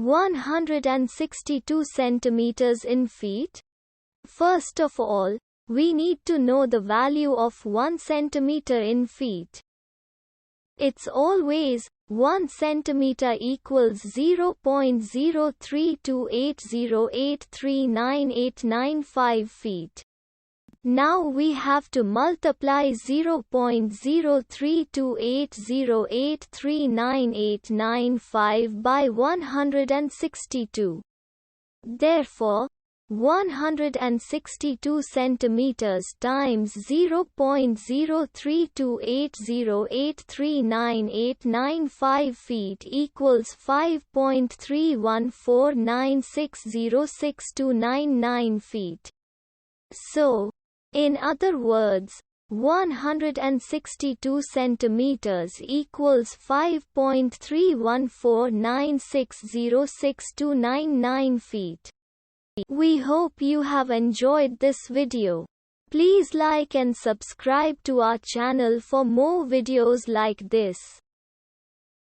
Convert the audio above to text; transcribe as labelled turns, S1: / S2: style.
S1: 162 centimeters in feet? First of all, we need to know the value of 1 centimeter in feet. It's always 1 centimeter equals 0.03280839895 feet. Now we have to multiply 0.03280839895 by 162. Therefore, 162 centimeters times 0.03280839895 feet equals 5.3149606299 feet. So, in other words, 162 centimeters equals 5.3149606299 feet. We hope you have enjoyed this video. Please like and subscribe to our channel for more videos like this.